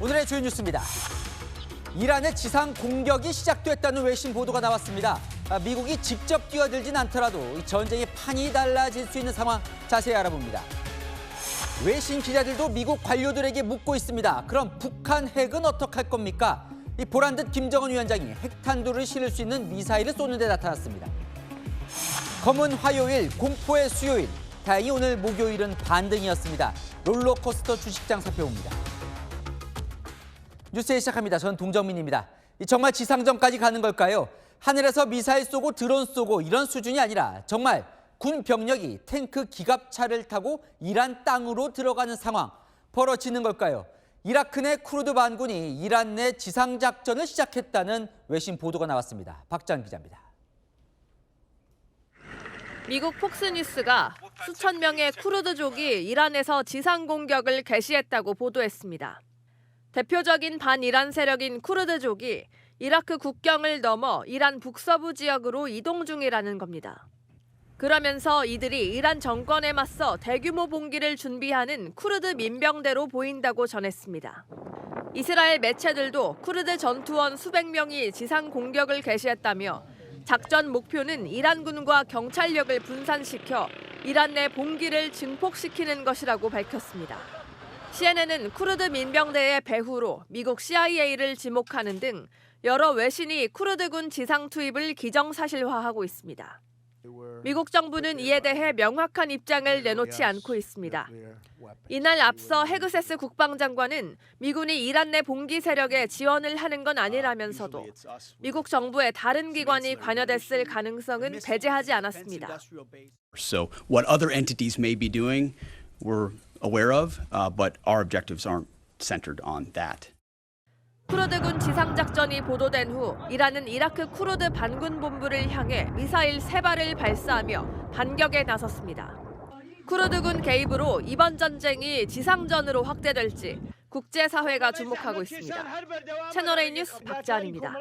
오늘의 주요 뉴스입니다. 이란의 지상 공격이 시작됐다는 외신 보도가 나왔습니다. 미국이 직접 뛰어들진 않더라도 이 전쟁의 판이 달라질 수 있는 상황 자세히 알아봅니다. 외신 기자들도 미국 관료들에게 묻고 있습니다. 그럼 북한 핵은 어떡할 겁니까? 이 보란듯 김정은 위원장이 핵탄두를 실을 수 있는 미사일을 쏘는 데 나타났습니다. 검은 화요일, 공포의 수요일. 다행히 오늘 목요일은 반등이었습니다. 롤러코스터 주식장 살펴봅니다. 뉴스에 시작합니다. 저는 동정민입니다. 정말 지상전까지 가는 걸까요? 하늘에서 미사일 쏘고 드론 쏘고 이런 수준이 아니라 정말 군 병력이 탱크 기갑차를 타고 이란 땅으로 들어가는 상황 벌어지는 걸까요? 이라크 내 쿠르드 반군이 이란 내 지상작전을 시작했다는 외신 보도가 나왔습니다. 박지한 기자입니다. 미국 폭스뉴스가 수천 명의 쿠르드족이 이란에서 지상 공격을 개시했다고 보도했습니다. 대표적인 반이란 세력인 쿠르드족이 이라크 국경을 넘어 이란 북서부 지역으로 이동 중이라는 겁니다. 그러면서 이들이 이란 정권에 맞서 대규모 봉기를 준비하는 쿠르드 민병대로 보인다고 전했습니다. 이스라엘 매체들도 쿠르드 전투원 수백 명이 지상 공격을 개시했다며 작전 목표는 이란군과 경찰력을 분산시켜 이란 내 봉기를 증폭시키는 것이라고 밝혔습니다. CNN은 쿠르드 민병대의 배후로 미국 CIA를 지목하는 등 여러 외신이 쿠르드군 지상 투입을 기정사실화하고 있습니다. 미국 정부는 이에 대해 명확한 입장을 내놓지 않고 있습니다. 이날 앞서 헤그세스 국방장관은 미군이 이란 내 봉기 세력에 지원을 하는 건 아니라면서도 미국 정부의 다른 기관이 관여됐을 가능성은 배제하지 않았습니다. So what other entities may be doing, we're aware of, but our objectives aren't centered on that. 쿠르드군 지상작전이 보도된 후 이란은 이라크 쿠르드 반군 본부를 향해 미사일 3발을 발사하며 반격에 나섰습니다. 쿠르드군 개입으로 이번 전쟁이 지상전으로 확대될지 국제사회가 주목하고 있습니다. 채널A 뉴스 박지한입니다.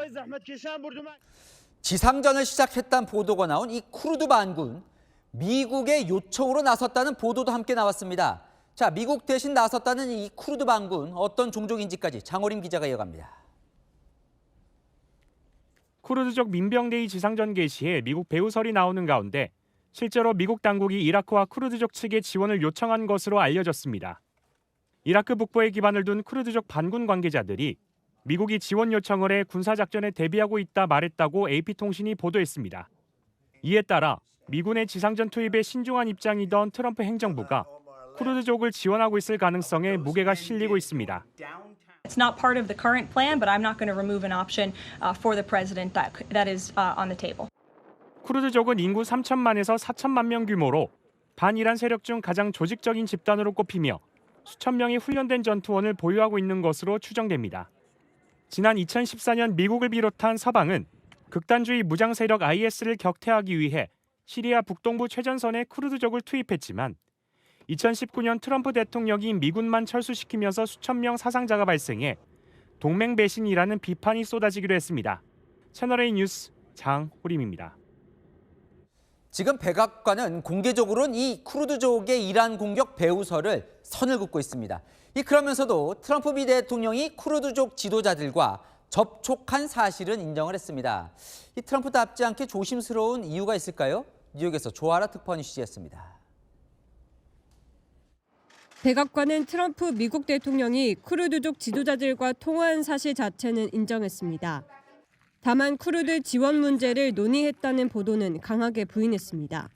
지상전을 시작했다는 보도가 나온 이 쿠르드 반군, 미국의 요청으로 나섰다는 보도도 함께 나왔습니다. 자, 미국 대신 나섰다는 이 쿠르드 반군, 어떤 종족인지까지 장호림 기자가 이어갑니다. 쿠르드족 민병대의 지상전 개시에 미국 배후설이 나오는 가운데 실제로 미국 당국이 이라크와 쿠르드족 측에 지원을 요청한 것으로 알려졌습니다. 이라크 북부에 기반을 둔 쿠르드족 반군 관계자들이 미국이 지원 요청을 해 군사작전에 대비하고 있다 말했다고 AP통신이 보도했습니다. 이에 따라 미군의 지상전 투입에 신중한 입장이던 트럼프 행정부가 쿠르드족을 지원하고 있을 가능성에 무게가 실리고 있습니다. It's not part of the current plan, but I'm not going to remove an option for the president that is on the table. 쿠르드족은 인구 3천만에서 4천만 명 규모로 반이란 세력 중 가장 조직적인 집단으로 꼽히며 수천 명의 훈련된 전투원을 보유하고 있는 것으로 추정됩니다. 지난 2014년 미국을 비롯한 서방은 극단주의 무장 세력 IS를 격퇴하기 위해 시리아 북동부 최전선에 쿠르드족을 투입했지만 2019년 트럼프 대통령이 미군만 철수시키면서 수천 명 사상자가 발생해 동맹 배신이라는 비판이 쏟아지기로 했습니다. 채널A 뉴스 장호림입니다. 지금 백악관은 공개적으로는 이 쿠르드족의 이란 공격 배후설을 선을 긋고 있습니다. 그러면서도 트럼프 미 대통령이 쿠르드족 지도자들과 접촉한 사실은 인정을 했습니다. 이 트럼프답지 않게 조심스러운 이유가 있을까요? 뉴욕에서 조아라 특파원이 취재했습니다. 백악관은 트럼프 미국 대통령이 쿠르드족 지도자들과 통화한 사실 자체는 인정했습니다. 다만 쿠르드 지원 문제를 논의했다는 보도는 강하게 부인했습니다.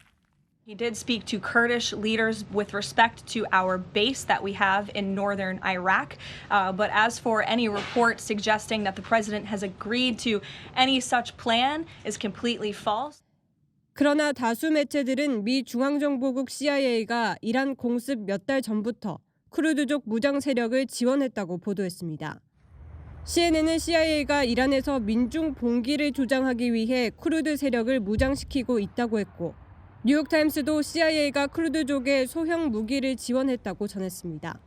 He did speak to Kurdish leaders with respect to our base that we have in northern Iraq. But as for any report suggesting that the president has agreed to any such plan is completely false. 그러나 다수 매체들은 미 중앙정보국 CIA가 이란 공습 몇 달 전부터 쿠르드족 무장 세력을 지원했다고 보도했습니다. CNN은 CIA가 이란에서 민중 봉기를 조장하기 위해 쿠르드 세력을 무장시키고 있다고 했고 뉴욕타임스도 CIA가 쿠르드족의 소형 무기를 지원했다고 전했습니다.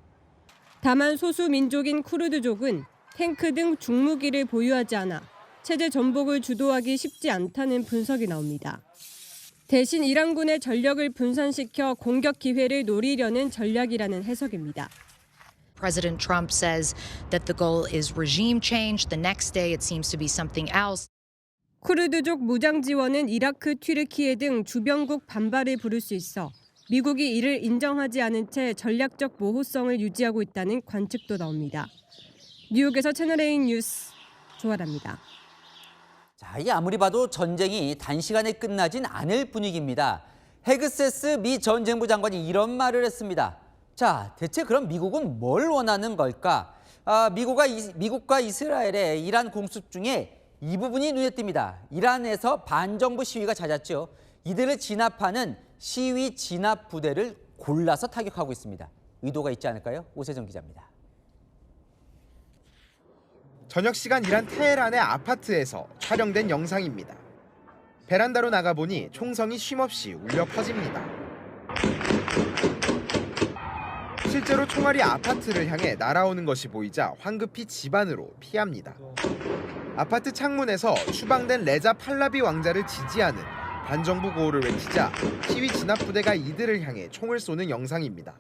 다만 소수 민족인 쿠르드족은 탱크 등 중무기를 보유하지 않아 체제 전복을 주도하기 쉽지 않다는 분석이 나옵니다. 대신 이란군의 전력을 분산시켜 공격 기회를 노리려는 전략이라는 해석입니다. President Trump says that the goal is regime change. The next day it seems to be something else. 쿠르드족 무장 지원은 이라크, 튀르키예 등 주변국 반발을 부를 수 있어 미국이 이를 인정하지 않은 채 전략적 모호성을 유지하고 있다는 관측도 나옵니다. 뉴욕에서 채널A 뉴스 조아라입니다. 자, 이게 아무리 봐도 전쟁이 단시간에 끝나진 않을 분위기입니다. 헤그세스 미 전쟁부 장관이 이런 말을 했습니다. 자, 대체 그럼 미국은 뭘 원하는 걸까? 미국과 이스라엘의 이란 공습 중에 이 부분이 눈에 띕니다. 이란에서 반정부 시위가 잦았죠. 이들을 진압하는 시위 진압 부대를 골라서 타격하고 있습니다. 의도가 있지 않을까요? 오세정 기자입니다. 저녁 시간 이란 테헤란의 아파트에서 촬영된 영상입니다. 베란다로 나가보니 총성이 쉼없이 울려 퍼집니다. 실제로 총알이 아파트를 향해 날아오는 것이 보이자 황급히 집 안으로 피합니다. 아파트 창문에서 추방된 레자 팔라비 왕자를 지지하는 반정부 구호를 외치자 시위 진압부대가 이들을 향해 총을 쏘는 영상입니다.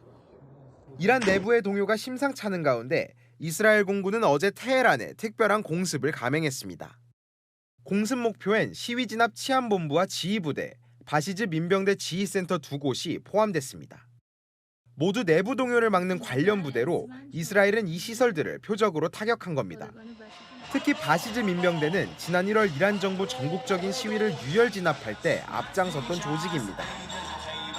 이란 내부의 동요가 심상찮은 가운데 이스라엘 공군은 어제 테헤란에 특별한 공습을 감행했습니다. 공습 목표엔 시위 진압 치안본부와 지휘부대, 바시즈 민병대 지휘센터 두 곳이 포함됐습니다. 모두 내부 동요를 막는 관련 부대로 이스라엘은 이 시설들을 표적으로 타격한 겁니다. 특히 바시즈 민병대는 지난 1월 이란 정부 전국적인 시위를 유혈 진압할 때 앞장섰던 조직입니다.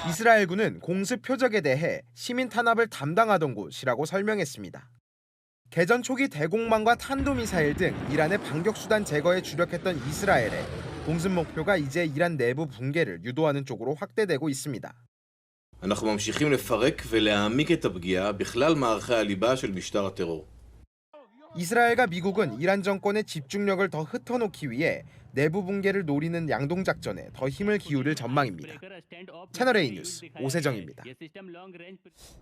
이스라엘군은 공습 표적에 대해 시민 탄압을 담당하던 곳이라고 설명했습니다. 개전 초기 대공망과 탄도미사일 등 이란의 반격수단 제거에 주력했던 이스라엘의 공습 목표가 이제 이란 내부 붕괴를 유도하는 쪽으로 확대되고 있습니다. אנחנו ממשיכים לפרק ולהעמיק את הפגיעה בכלל מערכי הליבה של משטר הטרור. 이스라엘과 미국은 이란 정권의 집중력을 더 흩어놓기 위해 내부 붕괴를 노리는 양동작전에 더 힘을 기울일 전망입니다. 채널A 뉴스 오세정입니다.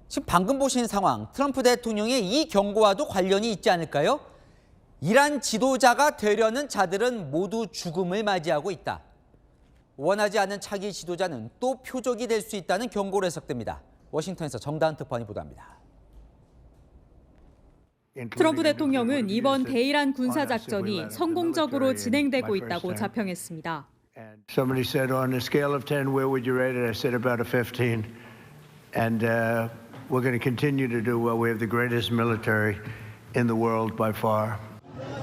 지금 방금 보신 상황, 트럼프 대통령의 이 경고와도 관련이 있지 않을까요? 이란 지도자가 되려는 자들은 모두 죽음을 맞이하고 있다. 원하지 않는 차기 지도자는 또 표적이 될 수 있다는 경고로 해석됩니다. 워싱턴에서 정다은 특파원이 보도합니다. 트럼프 대통령은 이번 대이란 군사작전이 성공적으로 진행되고 있다고 자평했습니다. Somebody said on a scale of 10, where would you rate it? I said about a 15. And we're going to continue to do well. We have the greatest military in the world by far.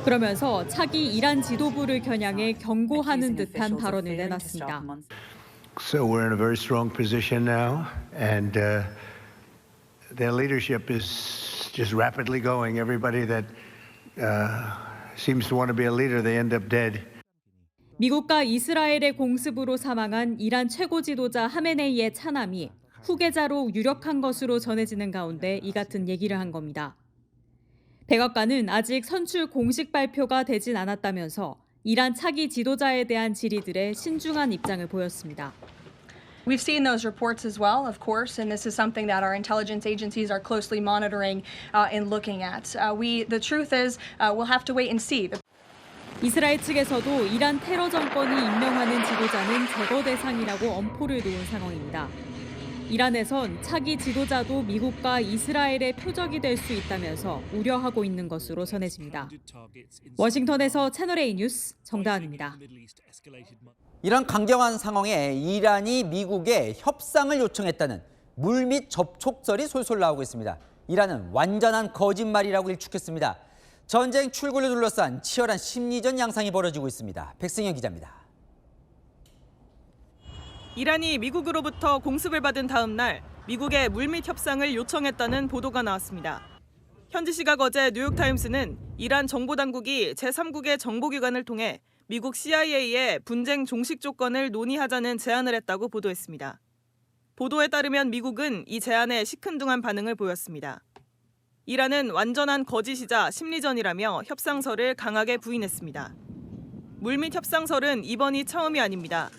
그러면서 차기 이란 지도부를 겨냥해 경고하는 듯한 발언을 내놨습니다. So we're in a very strong position now, and their leadership is just rapidly going. Everybody that seems to want to be a leader, they end up dead. 미국과 이스라엘의 공습으로 사망한 이란 최고 지도자 하메네이의 차남이 후계자로 유력한 것으로 전해지는 가운데 이 같은 얘기를 한 겁니다. 백악관은 아직 선출 공식 발표가 되진 않았다면서 이란 차기 지도자에 대한 질의들에 신중한 입장을 보였습니다. We've seen those reports as well, of course, and this is something that our intelligence agencies are closely monitoring and looking at. The truth is, we'll have to wait and see. 이스라엘 측에서도 이란 테러 정권이 임명하는 지도자는 제거 대상이라고 엄포를 놓은 상황입니다. 이란에선 차기 지도자도 미국과 이스라엘의 표적이 될 수 있다면서 우려하고 있는 것으로 전해집니다. 워싱턴에서 채널A 뉴스 정다은입니다. 이런 강경한 상황에 이란이 미국에 협상을 요청했다는 물밑 접촉설이 솔솔 나오고 있습니다. 이란은 완전한 거짓말이라고 일축했습니다. 전쟁 출구를 둘러싼 치열한 심리전 양상이 벌어지고 있습니다. 백승현 기자입니다. 이란이 미국으로부터 공습을 받은 다음 날 미국에 물밑 협상을 요청했다는 보도가 나왔습니다. 현지 시각 어제 뉴욕타임스는 이란 정보당국이 제3국의 정보기관을 통해 미국 CIA의 분쟁 종식 조건을 논의하자는 제안을 했다고 보도했습니다. 보도에 따르면 미국은 이 제안에 시큰둥한 반응을 보였습니다. 이란은 완전한 거짓이자 심리전이라며 협상설을 강하게 부인했습니다. 물밑 협상설은 이번이 처음이 아닙니다.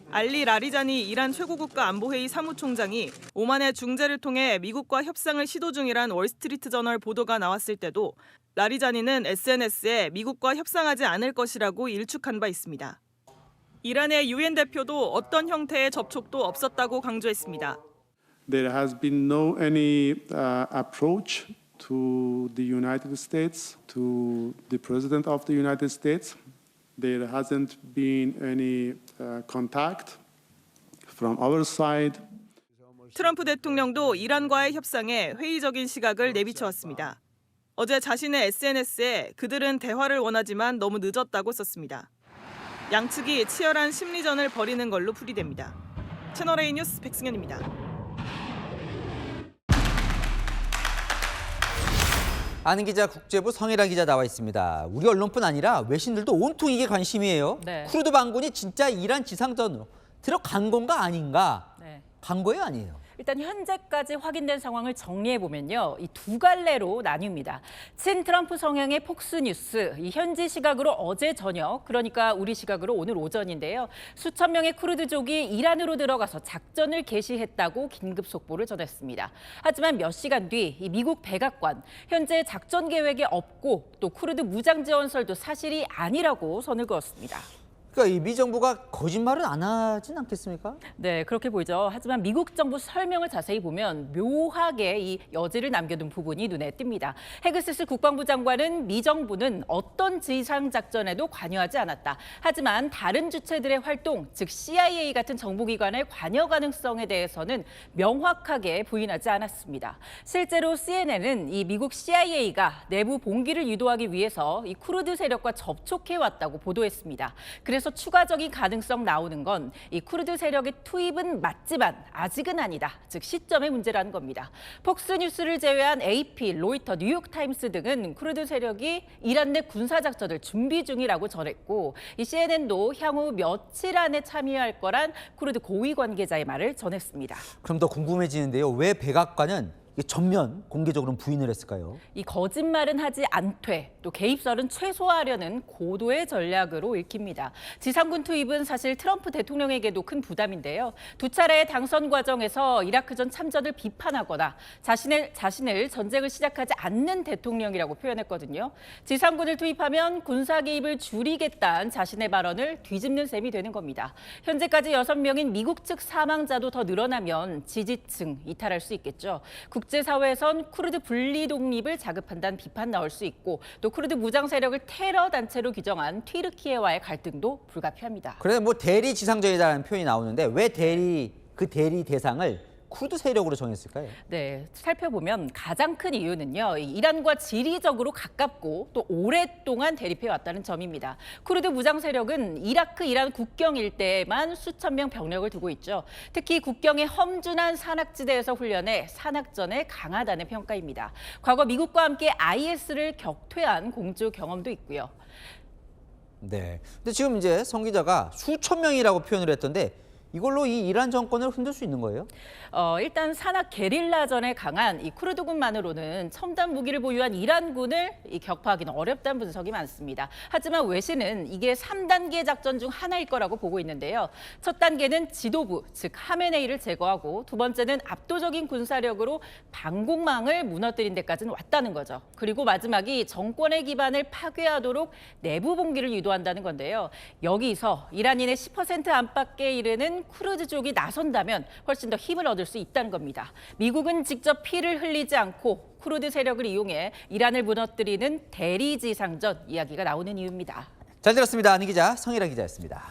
알리 라리자니 이란 최고국가 안보회의 사무총장이 오만의 중재를 통해 미국과 협상을 시도 중이란 월스트리트 저널 보도가 나왔을 때도 라리자니는 SNS에 미국과 협상하지 않을 것이라고 일축한 바 있습니다. 이란의 유엔 대표도 어떤 형태의 접촉도 없었다고 강조했습니다. There has been no any approach to the United States, to the President of the United States. There hasn't been any contact from our side. 트럼프 대통령도 이란과의 협상에 회의적인 시각을 내비쳐왔습니다. 어제 자신의 SNS에 그들은 대화를 원하지만 너무 늦었다고 썼습니다. 양측이 치열한 심리전을 벌이는 걸로 풀이됩니다. 채널A 뉴스 백승현입니다. 아는 기자 국제부 성혜라 기자 나와 있습니다. 우리 언론뿐 아니라 외신들도 온통 이게 관심이에요. 네. 쿠르드 반군이 진짜 이란 지상전으로 들어간 건가 아닌가? 네. 간 거예요, 아니에요? 일단 현재까지 확인된 상황을 정리해보면요. 이 두 갈래로 나뉩니다. 친 트럼프 성향의 폭스뉴스, 이 현지 시각으로 어제 저녁, 그러니까 우리 시각으로 오늘 오전인데요. 수천 명의 쿠르드족이 이란으로 들어가서 작전을 개시했다고 긴급 속보를 전했습니다. 하지만 몇 시간 뒤 이 미국 백악관, 현재 작전 계획에 없고 또 쿠르드 무장 지원설도 사실이 아니라고 선을 그었습니다. 그러니까 이 미 정부가 거짓말은 안 하진 않겠습니까? 네, 그렇게 보이죠. 하지만 미국 정부 설명을 자세히 보면 묘하게 이 여지를 남겨둔 부분이 눈에 띕니다. 헤그세스 국방부 장관은 미 정부는 어떤 지상 작전에도 관여하지 않았다. 하지만 다른 주체들의 활동, 즉 CIA 같은 정보기관의 관여 가능성에 대해서는 명확하게 부인하지 않았습니다. 실제로 CNN은 이 미국 CIA가 내부 봉기를 유도하기 위해서 이 쿠르드 세력과 접촉해왔다고 보도했습니다. 그래서 추가적인 가능성 나오는 건 이 쿠르드 세력의 투입은 맞지만 아직은 아니다. 즉 시점의 문제라는 겁니다. 폭스뉴스를 제외한 AP, 로이터, 뉴욕타임스 등은 쿠르드 세력이 이란 내 군사작전을 준비 중이라고 전했고 이 CNN도 향후 며칠 안에 참여할 거란 쿠르드 고위 관계자의 말을 전했습니다. 그럼 더 궁금해지는데요. 왜 백악관은 전면 공개적으로 부인을 했을까요? 이 거짓말은 하지 않되 또 개입설은 최소화하려는 고도의 전략으로 읽힙니다. 지상군 투입은 사실 트럼프 대통령에게도 큰 부담인데요. 두 차례의 당선 과정에서 이라크전 참전을 비판하거나 자신을 전쟁을 시작하지 않는 대통령이라고 표현했거든요. 지상군을 투입하면 군사 개입을 줄이겠다는 자신의 발언을 뒤집는 셈이 되는 겁니다. 현재까지 6명인 미국 측 사망자도 더 늘어나면 지지층 이탈할 수 있겠죠. 국제사회에선 쿠르드 분리 독립을 자극한다는 비판 나올 수 있고 또 쿠르드 무장 세력을 테러 단체로 규정한 튀르키예와의 갈등도 불가피합니다. 그래 뭐 대리 지상전이라는 표현이 나오는데 왜 그 대리 대상을 쿠르드 세력으로 정했을까요? 네, 살펴보면 가장 큰 이유는요. 이란과 지리적으로 가깝고 또 오랫동안 대립해왔다는 점입니다. 쿠르드 무장 세력은 이라크, 이란 국경 일대에만 수천 명 병력을 두고 있죠. 특히 국경의 험준한 산악지대에서 훈련해 산악전에 강하다는 평가입니다. 과거 미국과 함께 IS를 격퇴한 공주 경험도 있고요. 네. 근데 지금 이제 성 기자가 수천 명이라고 표현을 했던데 이걸로 이 이란 정권을 흔들 수 있는 거예요? 일단 산악 게릴라전에 강한 이 쿠르드군만으로는 첨단 무기를 보유한 이란군을 격파하기는 어렵다는 분석이 많습니다. 하지만 외신은 이게 3단계 작전 중 하나일 거라고 보고 있는데요. 첫 단계는 지도부, 즉 하메네이를 제거하고 두 번째는 압도적인 군사력으로 방공망을 무너뜨린 데까지는 왔다는 거죠. 그리고 마지막이 정권의 기반을 파괴하도록 내부 봉기를 유도한다는 건데요. 여기서 이란인의 10% 안팎에 이르는 쿠르드족이 나선다면 훨씬 더 힘을 얻을 수 있다는 겁니다. 미국은 직접 피를 흘리지 않고 쿠르드 세력을 이용해 이란을 무너뜨리는 대리지상전 이야기가 나오는 이유입니다. 잘 들었습니다. 아는 기자 성혜라 기자였습니다.